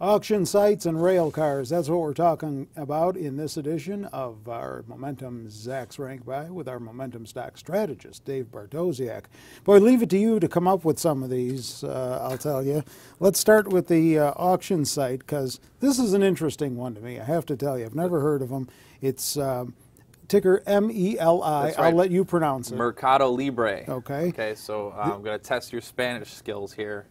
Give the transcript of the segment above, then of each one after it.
Auction sites and rail cars, that's what we're talking about in this edition of our Momentum Zacks Rank By with our Momentum Stock Strategist, Dave Bartosiak. Boy, leave it to you to come up with some of these, I'll tell you. Let's start with the auction site, because this is an interesting one to me, I have to tell you. I've never heard of them. It's ticker MELI. Right. I'll let you pronounce it. Mercadolibre. Okay. Okay, so I'm going to test your Spanish skills here.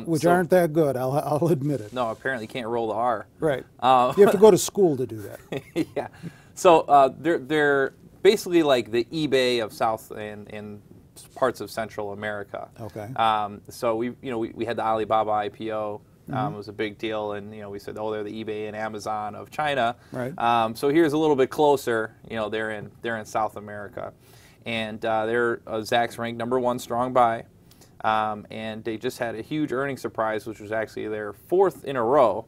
Which aren't that good, I'll admit it. No, apparently you can't roll the R. Right. You have to go to school to do that. Yeah. So they're basically like the eBay of South and parts of Central America. Okay. So we had the Alibaba IPO. It was a big deal, and we said, oh, they're the eBay and Amazon of China. Right. So here's a little bit closer. They're in South America, and they're Zacks ranked #1 strong buy. And they just had a huge earnings surprise, which was actually their 4th in a row,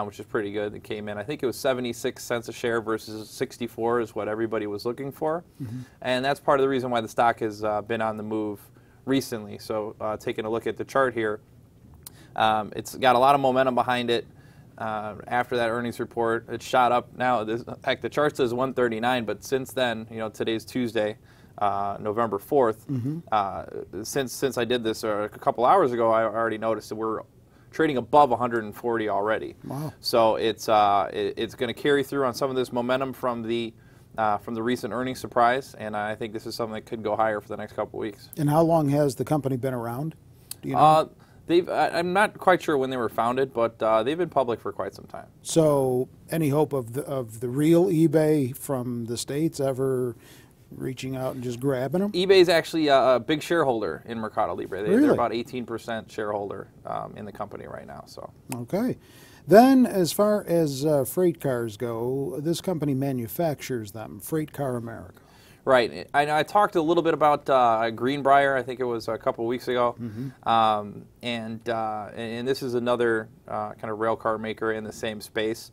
which is pretty good. It came in, I think it was 76 cents a share versus 64 is what everybody was looking for. And that's part of the reason why the stock has been on the move recently. So taking a look at the chart here, it's got a lot of momentum behind it. After that earnings report, it shot up. Now, heck, the chart says 139, but since then, today's Tuesday, November 4th. Since I did this a couple hours ago, I already noticed that we're trading above 140 already. Wow! So it's going to carry through on some of this momentum from the recent earnings surprise, and I think this is something that could go higher for the next couple weeks. And how long has the company been around? Do you know? I'm not quite sure when they were founded, but they've been public for quite some time. So, any hope of the real eBay from the States ever reaching out and just grabbing them? eBay is actually a big shareholder in Mercadolibre. Really? They're about 18% shareholder in the company right now. So. Okay. Then, as far as freight cars go, this company manufactures them, FreightCar America. Right. I talked a little bit about Greenbrier. I think it was a couple of weeks ago. And this is another kind of rail car maker in the same space.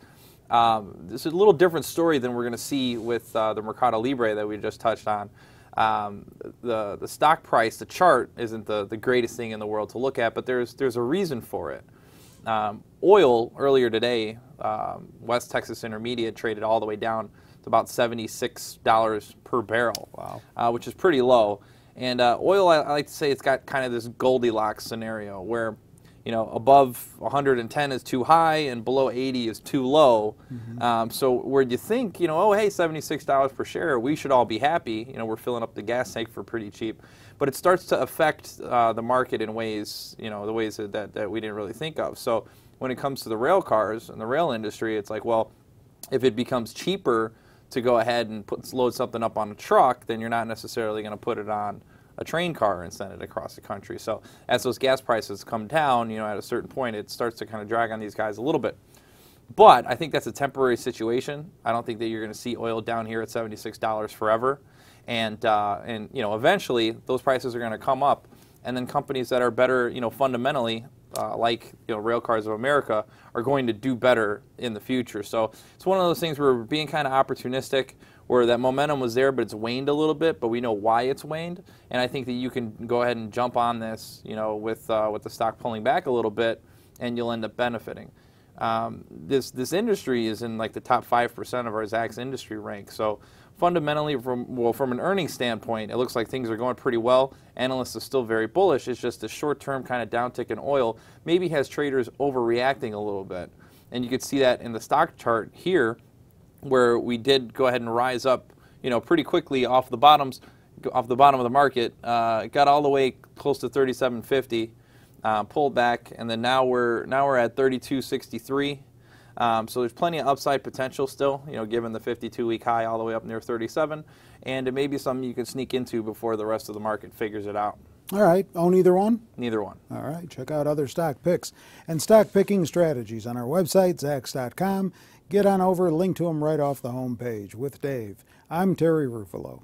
This is a little different story than we're going to see with the Mercadolibre that we just touched on. The stock price, the chart, isn't the greatest thing in the world to look at, but there's a reason for it. Oil earlier today, West Texas Intermediate traded all the way down to about $76 per barrel, wow. Which is pretty low. And oil, I like to say, it's got kind of this Goldilocks scenario where above 110 is too high and below 80 is too low. So where you think, oh, hey, $76 per share, we should all be happy. We're filling up the gas tank for pretty cheap. But it starts to affect the market in ways, the ways that we didn't really think of. So when it comes to the rail cars and the rail industry, it's like, well, if it becomes cheaper to go ahead and load something up on a truck, then you're not necessarily going to put it on a train car and send it across the country. So as those gas prices come down, at a certain point, it starts to kind of drag on these guys a little bit. But I think that's a temporary situation. I don't think that you're going to see oil down here at $76 forever. And eventually those prices are going to come up, and then companies that are better, fundamentally, like Railcars of America, are going to do better in the future. So it's one of those things where we're being kind of opportunistic, where that momentum was there, but it's waned a little bit, but we know why it's waned. And I think that you can go ahead and jump on this, with the stock pulling back a little bit, and you'll end up benefiting. This industry is in like the top 5% of our Zacks industry rank. So fundamentally, from an earnings standpoint, it looks like things are going pretty well. Analysts are still very bullish. It's just a short-term kind of downtick in oil maybe has traders overreacting a little bit. And you could see that in the stock chart here, where we did go ahead and rise up, pretty quickly off the bottom of the market, got all the way close to 37.50, pulled back, and then now we're at 32.63. So there's plenty of upside potential still, given the 52-week high all the way up near 37, and it may be something you can sneak into before the rest of the market figures it out. All right. Own either one? Neither one. All right. Check out other stock picks and stock picking strategies on our website, zacks.com. Get on over, link to them right off the home page. With Dave, I'm Terry Ruffalo.